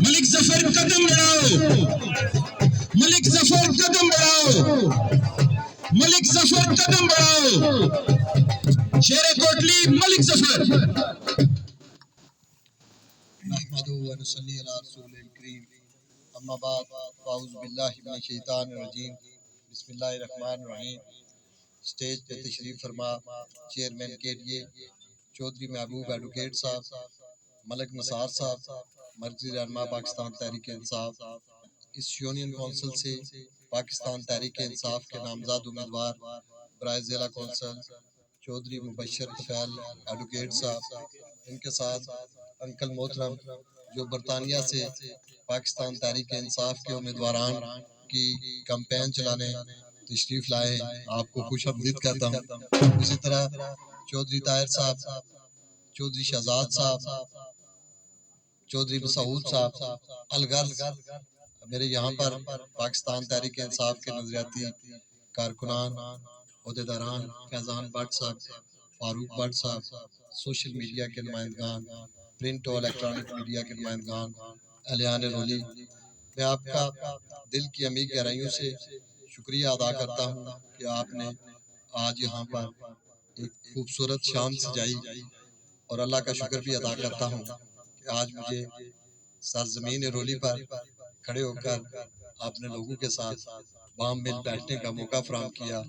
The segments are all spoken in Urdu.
ملک ظفر قدم بڑھاؤ، ملک ظفر قدم بڑھاؤ، ملک ظفر قدم بڑھاؤ، شیر کوٹلی ملک ظفر۔ نحمدہ و نصلی علی رسول الکریم، اما بعد فاعوذ باللہ من الشیطان الرجیم، بسم اللہ الرحمن الرحیم۔ سٹیج پہ تشریف فرما چیئرمین کے لیے چودھری محبوب ایڈوکیٹ صاحب، ملک نثار صاحب، مرکزی رہنما پاکستان تحریک انصاف، اس یونین کونسل سے پاکستان تحریک انصاف کے نامزد امیدوار برائے ضلع کونسل چودھری مبشر طفیل ایڈوکیٹ صاحب، ان کے ساتھ انکل محترم جو برطانیہ سے پاکستان تحریک انصاف کے امیدواران کی کمپین چلانے تشریف لائے، آپ کو خوش آمدید کہتا ہوں۔ اسی طرح چودھری طاہر صاحب، چودھری شہزاد صاحب، چودھری مسعود صاحب، الغرض میرے یہاں پر پاکستان تحریک انصاف کے نظریاتی کارکنان، عہدیداران، فیضان بٹ صاحب، فاروق بٹ صاحب، سوشل میڈیا کے نمائندگان، پرنٹ اور الیکٹرانک میڈیا کے نمائندگان، اہلیان رولی، میں آپ کا دل کی عمیق گہرائیوں سے شکریہ ادا کرتا ہوں کہ آپ نے آج یہاں پر ایک خوبصورت شام سجائی، اور اللہ کا شکر بھی ادا کرتا ہوں کہ آج مجھے سرزمین رولی پر کھڑے ہو کر آپ نے لوگوں کے ساتھ بام مل بیٹھنے کا موقع فراہم کیا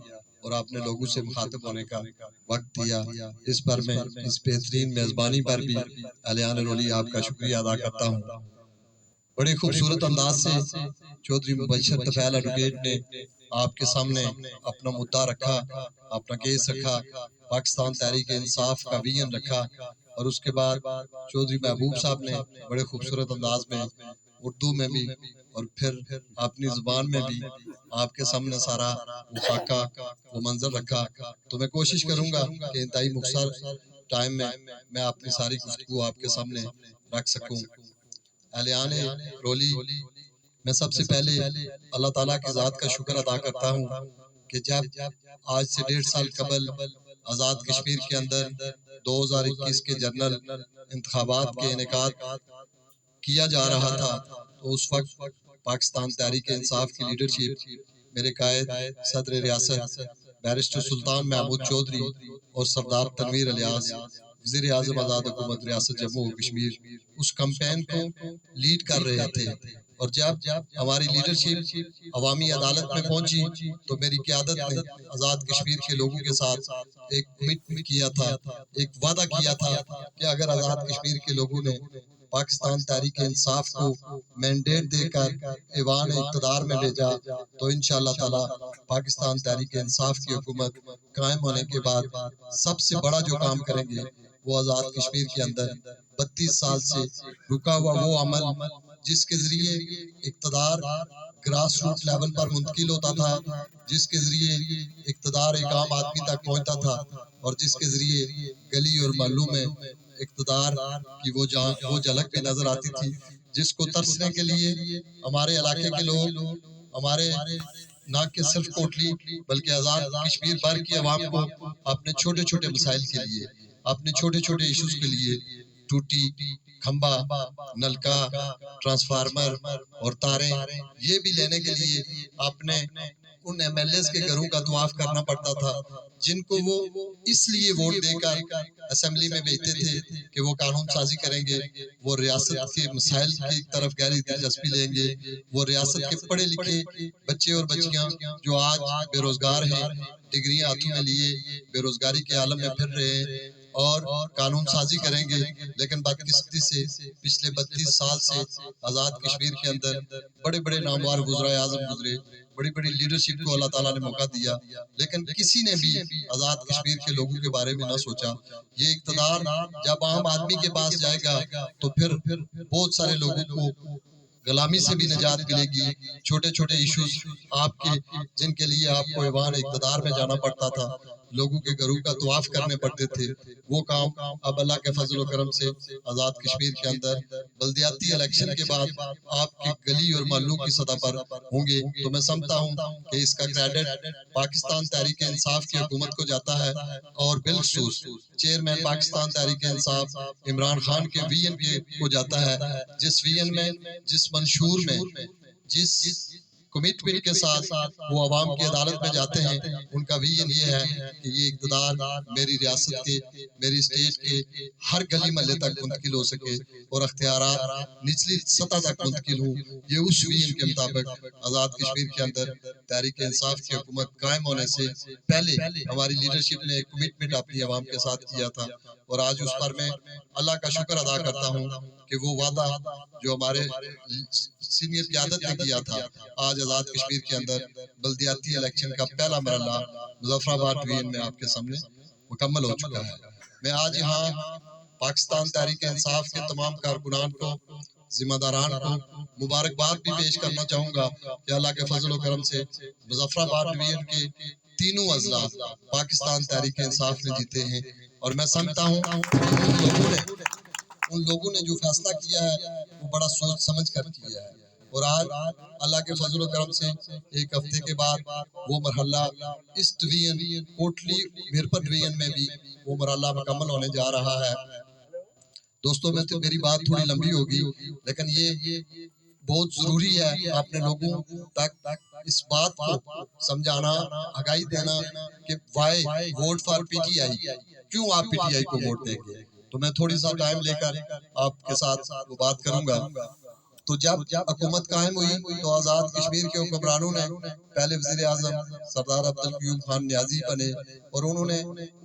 اور آپ نے لوگوں سے مخاطب ہونے کا وقت دیا۔ اس پر میں اس بہترین میزبانی پر بھی اہلیان رولی آپ کا شکریہ ادا کرتا ہوں۔ بڑے خوبصورت انداز سے چودھری مبشر طفیل ایڈوکیٹ نے آپ کے سامنے اپنا مدعا رکھا، اپنا کیس رکھا، پاکستان تحریک انصاف کا ویژن رکھا، اور اس کے بعد چودھری محبوب صاحب نے بڑے خوبصورت انداز میں اردو میں بھی اور پھر اپنی زبان میں بھی آپ کے سامنے سارا وہ خاکہ، وہ منظر رکھا۔ تو میں کوشش کروں گا کہ انتہائی مختصر ٹائم میں اپنی ساری گفتگو آپ کے سامنے رکھ سکوں۔ اہلیان رولی، میں سب سے پہلے اللہ تعالیٰ کی ذات کا شکر ادا کرتا ہوں کہ جب آج سے 1.5 سال قبل آزاد کشمیر کے اندر 2021 کے جنرل انتخابات کے انعقاد کیا جا رہا تھا، تو اس وقت پاکستان تحریک انصاف کی لیڈرشپ میرے قائد صدر ریاست بیرسٹر سلطان محمود چودھری اور سردار تنویر الیاس وزیر اعظم آزاد حکومت ریاست جموں و کشمیر اس کمپین کو لیڈ کر رہے تھے، اور جب ہماری لیڈرشپ عوامی عدالت میں پہنچی تو میری قیادت نے آزاد کشمیر کے لوگوں کے ساتھ ایک کمٹمنٹ کیا تھا، ایک وعدہ کیا تھا کہ اگر آزاد کشمیر کے لوگوں نے پاکستان تحریک انصاف کو مینڈیٹ دے کر ایوان اقتدار میں بھیجا تو انشاءاللہ تعالی پاکستان تحریک انصاف کی حکومت قائم ہونے کے بعد سب سے بڑا جو کام کریں گے وہ آزاد کشمیر کے اندر 32 سال سے رکا ہوا وہ عمل جس کے ذریعے اقتدار گراس روٹ لیول پر منتقل ہوتا تھا، جس کے ذریعے اقتدار ایک عام آدمی تک پہنچتا تھا، اور جس کے ذریعے گلی اور محلوں میں اقتدار کی وہ جھلک بھی نظر آتی تھی، جس کو ترسنے کے لیے ہمارے علاقے کے لوگ، ہمارے نہ کہ صرف کوٹلی بلکہ آزاد کشمیر بھر کی عوام کو اپنے چھوٹے چھوٹے مسائل کے لیے، اپنے چھوٹے چھوٹے ایشوز کے لیے، ٹوٹی کھمبا، نلکا، ٹرانسفارمر اور تاریں، یہ بھی لینے کے لیے اپنے ان ایم ایل ایز کے گھروں کا طواف کرنا پڑتا تھا، جن کو وہ اس لیے ووٹ دے کر اسمبلی میں بھیجتے تھے کہ وہ قانون سازی کریں گے، وہ ریاست کے مسائل کی طرف گہری دلچسپی لیں گے، وہ ریاست کے پڑھے لکھے بچے اور بچیاں جو آج بے روزگار ہیں، ڈگریاں ہاتھوں میں لیے بے روزگاری کے عالم میں پھر رہے ہیں، اور قانون سازی کریں گے، لیکن بدقسمتی سے پچھلے 32 سال سے آزاد کشمیر کے اندر بڑے بڑے نامور وزرائے اعظم گزرے، بڑی بڑی لیڈرشپ کو اللہ تعالیٰ نے موقع دیا، لیکن کسی نے بھی آزاد کشمیر کے لوگوں کے بارے میں نہ سوچا۔ یہ اقتدار جب عام آدمی کے پاس جائے گا تو پھر بہت سارے لوگوں کو غلامی سے بھی نجات ملے گی، چھوٹے چھوٹے ایشوز آپ کے جن کے لیے آپ کو ایوان اقتدار میں جانا پڑتا تھا، لوگوں کے گھروں کا طواف کرنے پڑتے تھے، وہ کام اب اللہ کے فضل و کرم سے آزاد کشمیر کے اندر بلدیاتی الیکشن کے بعد آپ کے گلی اور محلوں کی سطح پر ہوں گے۔ تو میں سمجھتا ہوں کہ اس کا کریڈٹ پاکستان تحریک انصاف کی حکومت کو جاتا ہے، اور بالخصوص چیئرمین پاکستان تحریک انصاف عمران خان کے وی این کو جاتا ہے، جس وی این میں، جس منشور میں، جس کمٹمنٹ کے ساتھ وہ عوام کی عدالت میں جاتے ہیں، ان کا ویژن یہ ہے کہ یہ اقتدار میری ریاست کے، میری اسٹیٹ کے ہر گلی محلے تک منتقل ہو سکے اور اختیارات نچلی سطح تک منتقل ہوں۔ یہ اس ویژن کے مطابق آزاد کشمیر کے اندر تحریک انصاف کی حکومت قائم ہونے سے پہلے ہماری لیڈرشپ نے ایک کمٹمنٹ اپنی عوام کے ساتھ کیا تھا، اور آج اس پر میں اللہ کا شکر ادا کرتا ہوں کہ وہ وعدہ جو ہمارے سینئر قیادت نے کیا تھا، آج آزاد کشمیر کے اندر بلدیاتی الیکشن کا پہلا مرحلہ مظفر آباد ڈویژن میں آپ کے سامنے مکمل ہو چکا ہے۔ میں آج یہاں پاکستان تحریک انصاف کے تمام کارکنان کو، ذمہ داران کو مبارکباد بھی پیش کرنا چاہوں گا کہ اللہ کے فضل و کرم سے مظفر آباد ڈویژن کے تینوں اضلاع پاکستان تحریک انصاف نے جیتے ہیں، اور میں سمجھتا ہوں ان لوگوں نے جو فیصلہ کیا ہے وہ بڑا سوچ سمجھ کر کیا ہے، اور آج اللہ کے فضل و کرم سے ایک ہفتے کے بعد وہ مرحلہ اس ڈویژن کوٹلی میرپت ڈویژن میں بھی وہ مرحلہ مکمل ہونے جا رہا ہے۔ دوستوں میں تو میری بات تھوڑی لمبی ہوگی، لیکن یہ بہت ضروری ہے اپنے لوگوں تک اس بات کو سمجھانا، آگاہی دینا کہ why vote for P T I, کیوں آپ پی ٹی آئی کو ووٹ دیں گے۔ تو میں تھوڑی سا ٹائم لے کر آپ کے ساتھ وہ بات کروں گا۔ تو جب حکومت قائم ہوئی تو آزاد کشمیر کے حکمرانوں نے پہلے وزیر اعظم سردار عبدالقیوم خان نیازی بنے، اور انہوں نے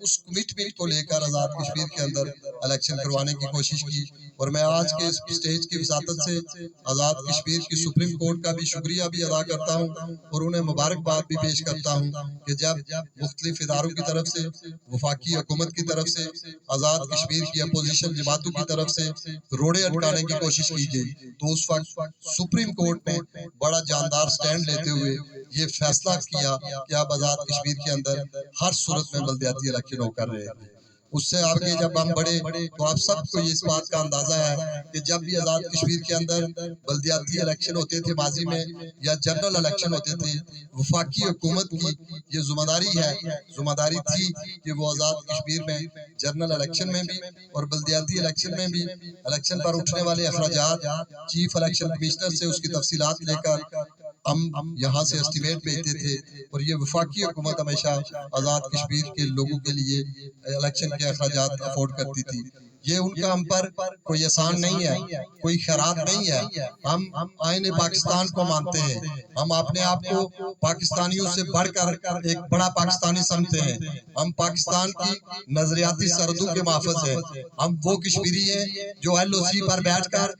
اس کمٹمنٹ کو لے کر آزاد کشمیر کے اندر الیکشن کروانے کی کوشش کی، اور میں آج کے اس اسٹیج کی وساطت سے آزاد کشمیر کی سپریم کورٹ کا بھی شکریہ بھی ادا کرتا ہوں، اور انہیں مبارکباد بھی پیش کرتا ہوں کہ جب مختلف اداروں کی طرف سے، وفاقی حکومت کی طرف سے، آزاد کشمیر کی اپوزیشن جماعتوں کی طرف سے روڑے اٹکانے کی کوشش کی گئی، تو اس وقت سپریم کورٹ نے بڑا جاندار سٹینڈ لیتے ہوئے یہ فیصلہ کیا کہ اب آزاد کشمیر کے اندر ہر صورت میں بلدیاتی الیکشن ہو کر رہے ہیں۔ اس سے آگے جب ہم بڑھے تو آپ سب کو اس بات کا اندازہ ہے کہ جب بھی آزاد کشمیر کے اندر بلدیاتی الیکشن ہوتے تھے ماضی میں، یا جنرل الیکشن ہوتے تھے، وفاقی حکومت کی یہ ذمہ داری تھی کہ وہ آزاد کشمیر میں جنرل الیکشن میں بھی اور بلدیاتی الیکشن میں بھی الیکشن پر اٹھنے والے اخراجات چیف الیکشن کمشنر سے اس کی تفصیلات لے کر ہم یہاں سے اسٹیمیٹ بھیجتے تھے، اور یہ وفاقی حکومت ہمیشہ آزاد کشمیر کے لوگوں کے لیے الیکشن کے اخراجات افورڈ کرتی تھی۔ یہ ان کا ہم پر کوئی احسان نہیں ہے، کوئی خیرات نہیں ہے، ہم آئین پاکستان کو مانتے ہیں، ہم اپنے آپ کو پاکستانیوں سے بڑھ کر ایک بڑا پاکستانی سمجھتے ہیں، ہم پاکستان کی نظریاتی سرحدوں کے محافظ ہیں، ہم وہ کشمیری ہیں جو ایل او سی پر بیٹھ کر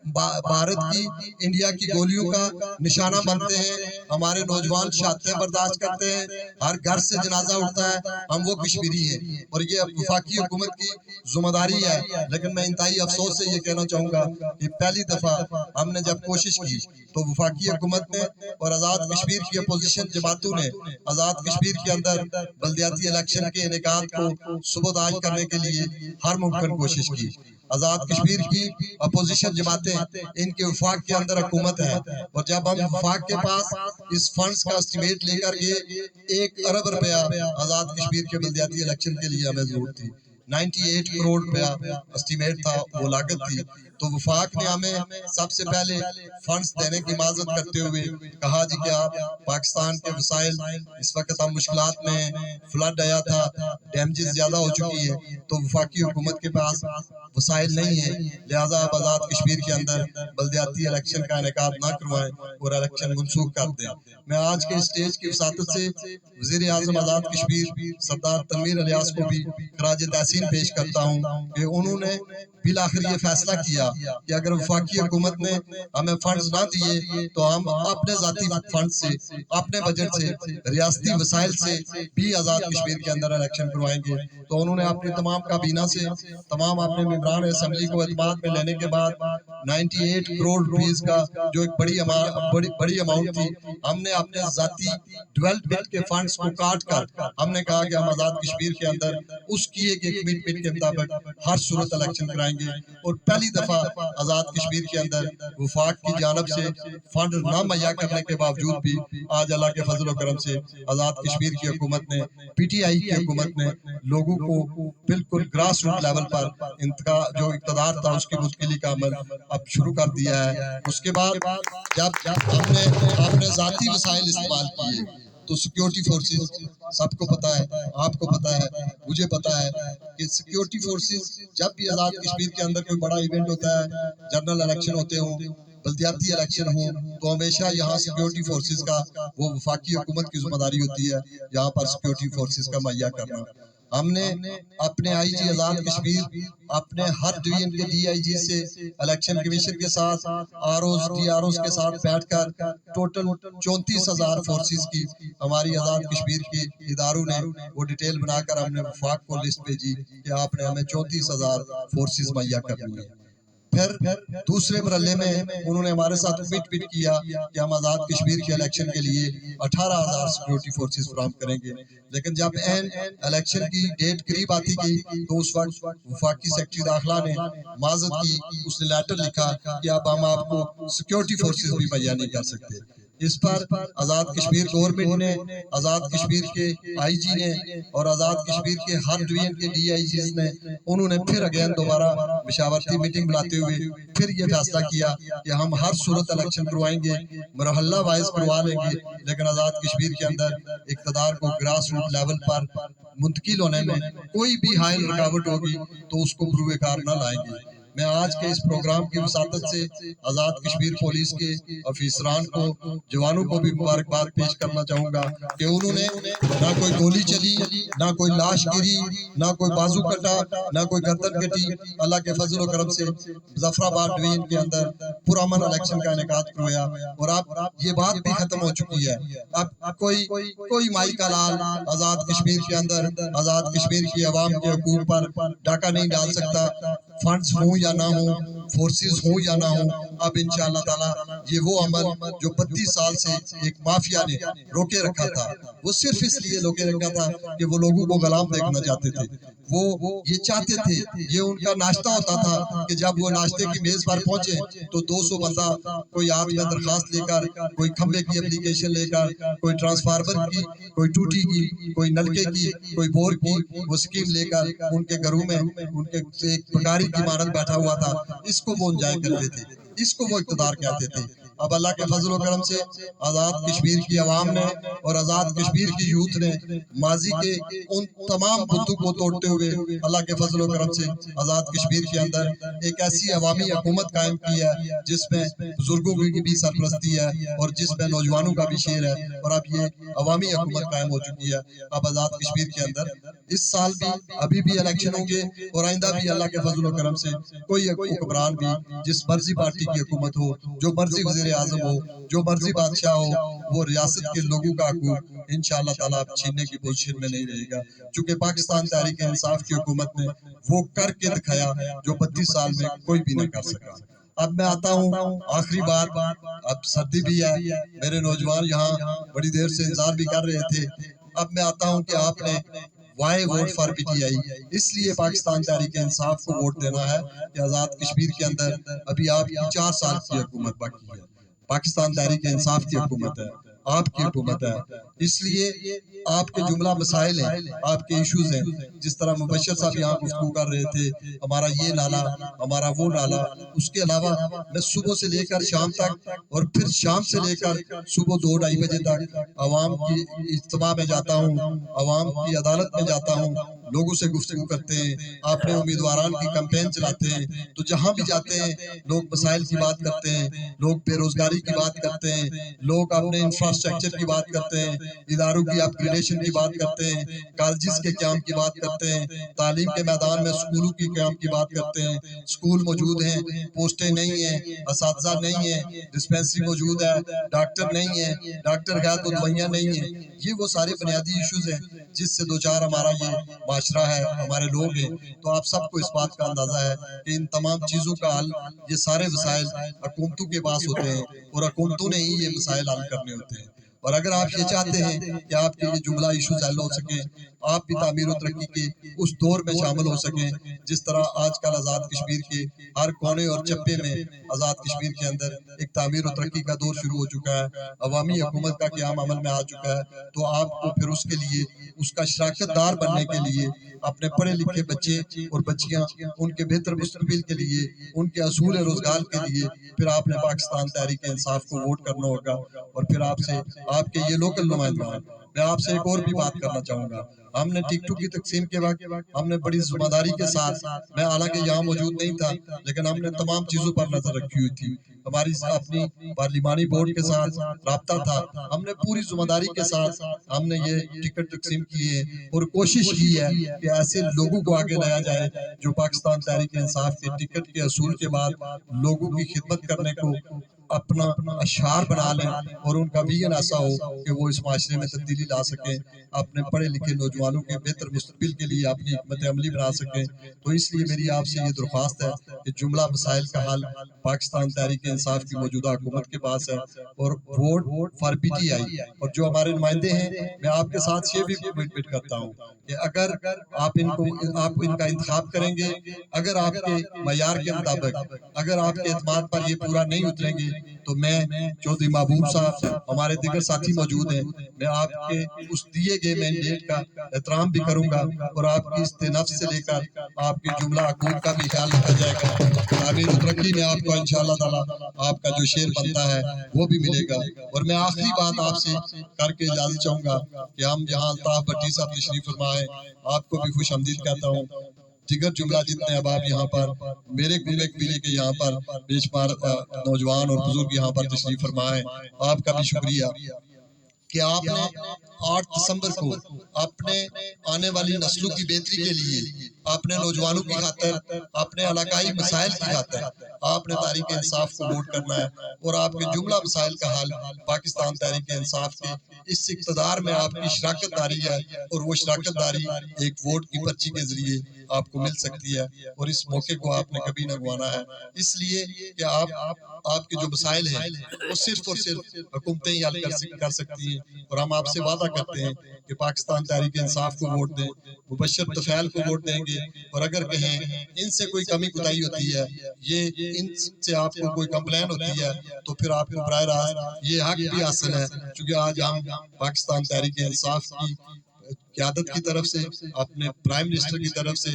بھارت کی، انڈیا کی گولیوں کا نشانہ بنتے ہیں، ہمارے نوجوان شہادتیں برداشت کرتے ہیں، ہر گھر سے جنازہ اٹھتا ہے، ہم وہ کشمیری ہیں، اور یہ وفاقی حکومت کی ذمہ داری ہے۔ لیکن میں انتہائی افسوس سے یہ کہنا چاہوں گا کہ پہلی دفعہ ہم نے جب کوشش کی تو وفاقی حکومت نے اور آزاد کشمیر کی اپوزیشن جماعتوں نے آزاد کشمیر کے اندر بلدیاتی الیکشن کے انعقاد کو سبوداج کرنے کے لیے ہر ممکن کوشش کی۔ آزاد کشمیر کی اپوزیشن جماعتیں، ان کے وفاق کے اندر حکومت ہے، اور جب ہم وفاق کے پاس اس فنڈز کا اسٹیمیٹ لے کر گئے، 1 ارب روپیہ آزاد کشمیر کے بلدیاتی الیکشن کے لیے ہمیں ضرورت تھی، 98 کروڑ روپیہ اسٹیمیٹ تھا، وہ لاگت تھی، تو وفاق نے ہمیں سب سے پہلے فنڈز دینے کی معذرت کرتے ہوئے کہا جی کہ آپ پاکستان کے وسائل اس وقت ہم مشکلات میں ہیں، فلڈ آیا تھا، ڈیمیجز زیادہ ہو چکی ہے، تو وفاقی حکومت کے پاس وسائل نہیں ہیں، لہٰذا آپ آزاد کشمیر کے اندر بلدیاتی الیکشن کا انعقاد نہ کروائیں اور الیکشن منسوخ کر دیں۔ میں آج کے اسٹیج کی وساطت سے وزیر اعظم آزاد کشمیر سردار تنویر الیاس کو بھی خراج تحسین پیش کرتا ہوں کہ انہوں نے بالآخر یہ فیصلہ کیا کہ اگر وفاقی حکومت نے ہمیں فنڈز نہ دیے تو ہم اپنے ذاتی فنڈ سے، اپنے بجٹ سے، ریاستی وسائل سے بھی آزاد کشمیر کے اندر الیکشن کروائیں گے۔ تو انہوں نے اپنی تمام کابینہ سے، تمام اپنے ممبران اسمبلی کو اعتماد میں لینے کے بعد 98 کروڑ روپیز کا جو ایک بڑی اماؤنٹ تھی، ہم نے اپنے ذاتی ڈیولپمنٹ کے فنڈز کو کاٹ کر ہم نے کہا کہ ہم آزاد کشمیر کے اندر اس کی ایک کمٹمنٹ کے مطابق ہر صورت الیکشن کرائیں گے۔ اور پہلی دفعہ آزاد کشمیر کے اندر وفاق کی جانب سے فنڈ نہ مہیا کرنے کے باوجود بھی آج اللہ کے فضل و کرم سے آزاد کشمیر کی حکومت نے، پی ٹی آئی کی حکومت نے لوگوں کو بالکل گراس روٹ لیول پر جو اقتدار تھا اس کی منتقلی کا عمل اب شروع کر دیا ہے۔ اس کے بعد جب ہم نے اپنے ذاتی وسائل استعمال کیے تو سیکیورٹی فورسز، سب کو پتا ہے، آپ کو پتا ہے، مجھے پتا ہے کہ سیکیورٹی فورسز جب بھی آزاد کشمیر کے اندر کوئی بڑا ایونٹ ہوتا ہے، جنرل الیکشن ہوتے ہوں، بلدیاتی الیکشن ہوں، تو ہمیشہ یہاں سیکیورٹی فورسز کا وہ وفاقی حکومت کی ذمہ داری ہوتی ہے یہاں پر سیکیورٹی فورسز کا مہیا کرنا۔ ہم نے اپنے آئی جی آزاد کشمیر، اپنے ہر ڈویژن کے ڈی آئی جی سے، الیکشن کمیشن کے ساتھ، R Os D R Os کے ساتھ بیٹھ کر ٹوٹل 34,000 فورسز کی ہماری آزاد کشمیر کے اداروں نے وہ ڈیٹیل بنا کر ہم نے وفاق کو لسٹ بھیجی کہ آپ نے ہمیں 34,000 فورسز مہیا کرنی ہے۔ پھر دوسرے مرحلے میں انہوں نے ہمارے ساتھ کمٹمنٹ کیا کہ ہم آزاد کشمیر کے الیکشن کے لیے 18,000 سیکیورٹی فورسز فراہم کریں گے، لیکن جب الیکشن کی ڈیٹ قریب آتی گئی تو اس وقت وفاقی سیکرٹری داخلہ نے معذرت کی، اس نے لیٹر لکھا کہ اب ہم آپ کو سیکیورٹی فورسز بھی مہیا نہیں کر سکتے۔ اس پر آزاد کشمیر گورنمنٹ نے، آزاد کشمیر کے آئی جی نے اور آزاد کشمیر کے ہر ڈویژن کے ڈی آئی جیز نے، انہوں نے پھر اگین دوبارہ مشاورتی میٹنگ بلاتے ہوئے پھر یہ فیصلہ کیا کہ ہم ہر صورت الیکشن کروائیں گے، مرحلہ وائز کروا لیں گے، لیکن آزاد کشمیر کے اندر اقتدار کو گراس روٹ لیول پر منتقل ہونے میں کوئی بھی حائل رکاوٹ ہوگی تو اس کو بروئے کار نہ لائیں گے۔ میں آج کے اس پروگرام کی وساطت سے آزاد کشمیر پولیس کے افسران کو، جوانوں کو بھی مبارکباد پیش کرنا چاہوں گا کہ انہوں نے نہ کوئی گولی چلی، نہ کوئی لاش گری، نہ کوئی بازو کٹا، نہ کوئی گردن کٹی۔ اللہ کے فضل و کرم سے ظفر آباد ڈویژن کے اندر پرامن الیکشن کا انعقاد کرویا، اور اب یہ بات بھی ختم ہو چکی ہے۔ اب کوئی مائی کا لال آزاد کشمیر کے اندر آزاد کشمیر کی عوام کے حقوق پر ڈاکہ نہیں ڈال سکتا، فنڈز ہوں یا نہ ہوں، فورسز ہوں یا نہ ہوں۔ اب انشاءاللہ تعالی یہ وہ عمل جو 32 سال سے ایک مافیا نے روکے رکھا تھا، وہ صرف اس لیے روکے رکھا تھا کہ وہ لوگوں کو غلام دیکھنا چاہتے تھے، وہ یہ چاہتے تھے، یہ ان کا ناشتہ ہوتا تھا کہ جب وہ ناشتے کی میز پر پہنچے تو 200 بندہ کوئی ہاتھ میں درخواست لے کر، کوئی کھمبے کی اپلیکیشن لے کر، کوئی ٹرانسفارمر کی، کوئی ٹوٹی کی، کوئی نلکے کی، کوئی بور کی، وہ سکیم لے کر ان کے گھروں میں ان کے ایک بکاری کی مانند بیٹھا ہوا تھا۔ اس کو وہ انجوائے کرتے تھے، اس کو وہ اقتدار کہتے تھے۔ اب اللہ کے فضل و کرم سے آزاد کشمیر کی عوام نے اور آزاد کشمیر کی یوتھ نے ماضی کے ان تمام بتوں کو توڑتے ہوئے اللہ کے فضل و کرم سے آزاد کشمیر کے اندر ایک ایسی عوامی حکومت قائم کی ہے جس میں بزرگوں کی بھی سرپرستی ہے اور جس میں نوجوانوں کا بھی شیر ہے، اور اب یہ عوامی حکومت قائم ہو چکی ہے۔ اب آزاد کشمیر کے اندر اس سال بھی ابھی بھی الیکشن ہوں گے، اور آئندہ بھی اللہ کے فضل و کرم سے کوئی حکمران بھی جس مرضی پارٹی کی حکومت ہو، جو مرضی وزیر اعظم ہو، جو مرضی بادشاہ ہو، وہ ریاست کے لوگوں کا حقوق انشاءاللہ تعالیٰ چھیننے کی پوزیشن میں نہیں رہے گا، چونکہ پاکستان تحریک انصاف کی حکومت نے وہ کر کے دکھایا جو 32 سال میں کوئی بھی نہ کر سکا۔ اب میں آتا ہوں آخری بات، اب سردی بھی ہے، میرے نوجوان یہاں بڑی دیر سے انتظار بھی کر رہے تھے۔ اب میں آتا ہوں کہ آپ نے why vote for P T آئی، اس لیے پاکستان تحریک انصاف کو ووٹ دینا ہے کہ آزاد کشمیر کے اندر ابھی آپ کی 4 سال کی حکومت باقی ہے، پاکستان تحریک انصاف کی حکومت ہے، آپ کی حکومت ہے، اس لیے آپ کے جملہ مسائل ہیں، آپ کے ایشوز ہیں، جس طرح مبشر صاحب یہاں گفتگو کر رہے تھے، ہمارا یہ نالا، ہمارا وہ نالا، اس کے علاوہ میں صبح سے لے کر شام تک اور پھر شام سے لے کر صبح 2-2:30 بجے تک عوام کی اجتماع میں جاتا ہوں، عوام کی عدالت میں جاتا ہوں، لوگوں سے گفتگو کرتے ہیں، اپنے امیدواران کی کمپین چلاتے ہیں، تو جہاں بھی جاتے ہیں لوگ مسائل کی بات کرتے ہیں، لوگ بے روزگاری کی بات کرتے ہیں، لوگ اپنے انفراسٹرکچر کی بات کرتے ہیں، اداروں کی اپ گریڈیشن کی بات کرتے ہیں، کالجز کے قیام کی بات کرتے ہیں، تعلیم کے میدان میں سکولوں کی قیام کی بات کرتے ہیں، سکول موجود ہیں، پوسٹیں نہیں ہیں، اساتذہ نہیں ہیں، ڈسپینسری موجود ہے، ڈاکٹر نہیں ہے، ڈاکٹر ہے تو دوائیاں نہیں ہیں، یہ وہ سارے بنیادی ایشوز ہیں جس سے دوچار ہمارا یہ معاشرہ ہے، ہمارے لوگ ہیں۔ تو آپ سب کو اس بات کا اندازہ ہے کہ ان تمام چیزوں کا حل، یہ سارے مسائل حکومتوں کے پاس ہوتے ہیں اور حکومتوں نے ہی یہ مسائل حل کرنے ہوتے ہیں۔ اور اگر آپ یہ چاہتے ہیں کہ آپ کے یہ جملہ ایشوز حل ہو سکیں، آپ بھی تعمیر و ترقی کے اس دور میں شامل ہو سکیں جس طرح آج کل آزاد کشمیر کے ہر کونے اور چپے میں آزاد کشمیر کے اندر ایک تعمیر و ترقی کا دور شروع ہو چکا ہے، عوامی حکومت کا قیام عمل میں آ چکا ہے، تو آپ کو پھر اس کے لیے، اس کا شراکت دار بننے کے لیے، اپنے پڑھے لکھے بچے اور بچیاں، ان کے بہتر مستقبل کے لیے، ان کے حصول روزگار کے لیے، پھر آپ نے پاکستان تحریک انصاف کو ووٹ کرنا ہوگا۔ اور پھر آپ سے، آپ کے یہ لوکل نمائندہ ہیں، میں آپ سے ایک اور بھی بات کرنا چاہوں گا۔ ہم نے ٹکٹوں کی تقسیم کے وقت ہم نے بڑی ذمہ داری کے ساتھ، میں حالانکہ یہاں موجود نہیں تھا لیکن ہم نے تمام چیزوں پر نظر رکھی ہوئی تھی، ہماری اپنی پارلیمانی بورڈ کے ساتھ رابطہ تھا، ہم نے پوری ذمہ داری کے ساتھ ہم نے یہ ٹکٹ تقسیم کیے ہیں اور کوشش کی ہے کہ ایسے لوگوں کو آگے لایا جائے جو پاکستان تحریک انصاف کے ٹکٹ کے حصول کے بعد لوگوں کی خدمت کرنے کو اپنا اشعار بنا لیں اور ان کا ویژن ایسا ہو کہ وہ اس معاشرے میں تبدیلی لا سکیں، اپنے پڑھے لکھے نوجوانوں کے بہتر مستقبل کے لیے اپنی حکمت عملی بنا سکیں۔ تو اس لیے میری آپ سے یہ درخواست ہے کہ جملہ مسائل کا حل پاکستان تحریک انصاف کی موجودہ حکومت کے پاس ہے، اور vote for P T I, اور جو ہمارے نمائندے ہیں، میں آپ کے ساتھ یہ بھی کمٹمنٹ کرتا ہوں کہ اگر آپ ان کا انتخاب کریں گے، اگر آپ کے معیار کے مطابق، اگر آپ کے اعتماد پر یہ پورا نہیں اتریں گے، تو میں چودھری محبوب صاحب، ہمارے دیگر ساتھی موجود ہیں، میں آپ کے اس دیے گئے مینڈیٹ کا احترام بھی کروں گا اور آپ کی استناف سے لے کر آپ کی جملہ حقوق کا بھی خیال رکھا جائے گا۔ تعمیر و ترقی میں آپ کو انشاءاللہ تعالی آپ کا جو شیئر بنتا ہے وہ بھی ملے گا۔ اور میں آخری بات آپ سے کر کے اجازت چاہوں گا کہ ہم جہاں الطاف بھٹی صاحب تشریف فرما ہے، آپ کو بھی خوش آمدید کہتا ہوں۔ دیگر جملہ جتنے احباب یہاں پر میرے کنبے قبیلے کے یہاں پر بے شمار نوجوان اور بزرگ یہاں پر تشریف فرما ہے، آپ کا بھی شکریہ کہ آپ نے 8 دسمبر کو اپنے آنے والی نسلوں کی بہتری کے لیے، اپنے نوجوانوں کی خاطر، اپنے علاقائی مسائل کی خاطر آپ نے تحریک انصاف کو ووٹ کرنا ہے، اور آپ کے جملہ مسائل کا حل پاکستان تحریک انصاف کے اس اقتدار میں آپ کی شراکت داری ہے، اور وہ شراکت داری ایک ووٹ کی پرچی کے ذریعے آپ کو مل سکتی ہے، اور اس موقع کو آپ نے کبھی نہ گوانا ہے، اس لیے کہ آپ کے جو مسائل ہیں وہ صرف اور صرف حکومتیں ہی حل کر سکتی ہیں، اور ہم آپ سے وعدہ کرتے ہیں کہ پاکستان تحریک انصاف کو ووٹ دیں، مبشر طفیل کو ووٹ دیں گے، اور اگر کہیں ان سے کوئی کمی کوتاہی ہوتی ہے، یہ ان سے آپ کو کوئی کمپلین ہوتی ہے، تو پھر آپ کو براہ راست یہ حق بھی حاصل ہے، چونکہ آج ہم پاکستان تحریک انصاف کی قیادت کی طرف سے، اپنے پرائم منسٹر کی طرف سے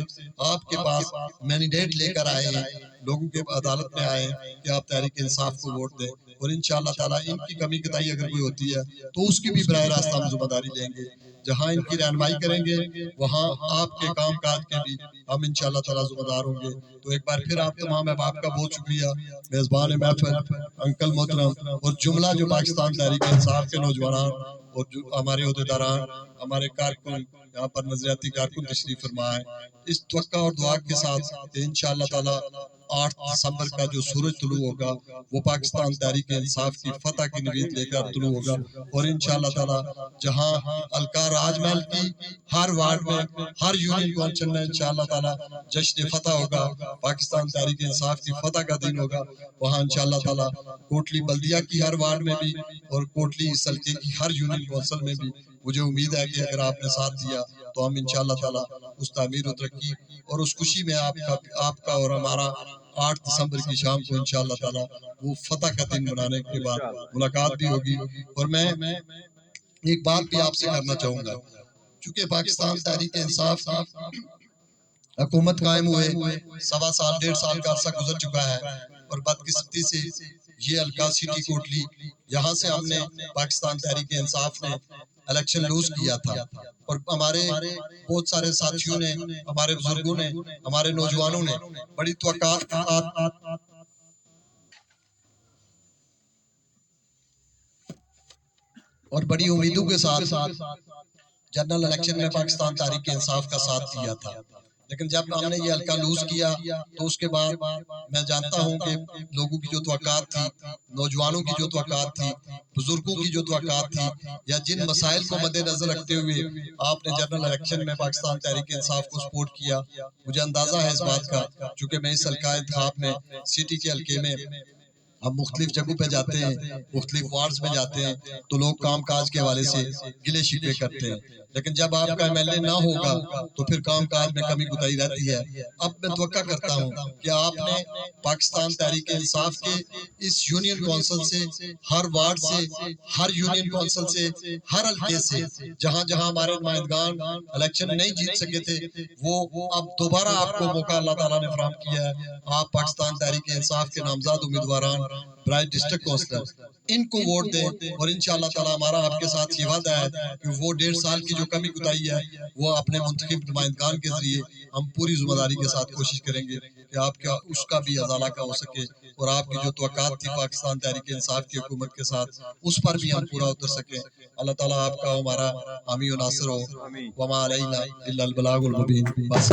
آپ کے پاس مینڈیٹ لے کر آئے ہیں، لوگوں کے عدالت میں آئے ہیں کہ آپ تحریک انصاف کو ووٹ دیں، اور انشاءاللہ تعالیٰ ان کی کمی کوتاہی اگر کوئی ہوتی ہے تو اس کی بھی براہ راست ہم ذمہ داری لیں گے، جہاں ان کی رہنمائی کریں گے وہاں آپ کے کام کاج کے بھی ہم انشاءاللہ تعالیٰ ذمہ دار ہوں گے۔ تو ایک بار پھر آپ تمام احباب کا بہت شکریہ، میزبان محفل انکل محترم، اور جملہ جو پاکستان تحریک انصاف کے نوجوانان اور جو ہمارے عہدیداران، ہمارے کارکن یہاں پر نظریاتی کارکن تشریف فرما ہے، اس توقع اور دعا کے ساتھ کہ انشاءاللہ تعالیٰ 8 دسمبر کا جو سورج طلوع ہوگا وہ پاکستان تحریک انصاف کی فتح کی نوید لے کر طلوع ہوگا، اور انشاءاللہ تعالیٰ جہاں الکا راج محل کی ہر وارڈ میں، ہر یونین کونسل میں انشاءاللہ تعالیٰ جشن فتح ہوگا، پاکستان تحریک انصاف کی فتح کا دن ہوگا، وہاں انشاءاللہ تعالیٰ کوٹلی بلدیہ کی ہر وارڈ میں بھی اور کوٹلی اس حلقے کی ہر یونین کونسل میں بھی مجھے امید ہے کہ اگر آپ نے ساتھ دیا تو ہم انشاءاللہ تعالیٰ اس تعمیر و ترقی اور اس خوشی میں آپ کا اور ہمارا 8 دسمبر کی شام کو انشاءاللہ تعالیٰ وہ فتح کا دن منانے کے بعد ملاقات بھی ہوگی۔ اور میں ایک بات بھی آپ سے کرنا چاہوں گا، چونکہ پاکستان تحریک انصاف کی حکومت قائم ہوئے 1.25 سال 1.5 سال کا عرصہ گزر چکا ہے، اور بدقسمتی سے یہ الکا سٹی کوٹلی، یہاں سے ہم نے پاکستان تحریک انصاف نے الیکشن لوز کیا تھا، اور ہمارے بہت سارے ساتھیوں نے، ہمارے بزرگوں نے، ہمارے نوجوانوں نے بڑی توقعات کے ساتھ اور بڑی امیدوں کے ساتھ جنرل الیکشن میں پاکستان تحریک انصاف کا ساتھ دیا تھا، لیکن جب ہم نے یہ حلقہ لوز کیا تو اس کے بعد میں جانتا ہوں کہ لوگوں کی جو توقعات تھی، نوجوانوں کی جو توقعات تھی، بزرگوں کی جو توقعات تھی، یا جن مسائل کو مد نظر رکھتے ہوئے آپ نے جنرل الیکشن میں پاکستان تحریک انصاف کو سپورٹ کیا، مجھے اندازہ ہے اس بات کا، چونکہ میں اس حلقہ انتخاب میں سٹی کے حلقے میں ہم مختلف جگہوں پہ جاتے ہیں، مختلف وارڈز میں جاتے ہیں تو لوگ کام کاج کے حوالے سے گلے شکوے کرتے ہیں، لیکن جب آپ کا ایم ایل اے نہ ہوگا تو پھر کام کاج میں کمی کوتاہی رہتی ہے۔ اب میں توقع کرتا ہوں کہ آپ نے پاکستان تحریک انصاف کے اس یونین کونسل سے، ہر وارڈ سے، ہر یونین کونسل سے، ہر حلقے سے جہاں جہاں ہمارے نمائندگان الیکشن نہیں جیت سکے تھے، وہ اب دوبارہ آپ کو موقع اللہ تعالیٰ نے فراہم کیا ہے۔ آپ پاکستان تحریک انصاف کے نامزد امیدواران برائے ڈسٹرکٹ کونسلر ان کو ووٹ دیں، اور انشاءاللہ تعالیٰ ہمارا آپ کے ساتھ یہ وعدہ ہے کہ وہ 1.5 سال کی جو کمی کوتاہی ہے وہ اپنے منتخب نمائندگان کے ذریعے ہم پوری ذمہ داری کے ساتھ کوشش کریں گے کہ آپ کا اس کا بھی ازالہ کا ہو سکے، اور آپ کی جو توقعات تھی پاکستان تحریک انصاف کی حکومت کے ساتھ اس پر بھی ہم پورا اتر سکیں۔ اللہ تعالیٰ آپ کا ہمارا حامی و ناصر ہو۔ وما علینا الا البلاغ المبین۔ بس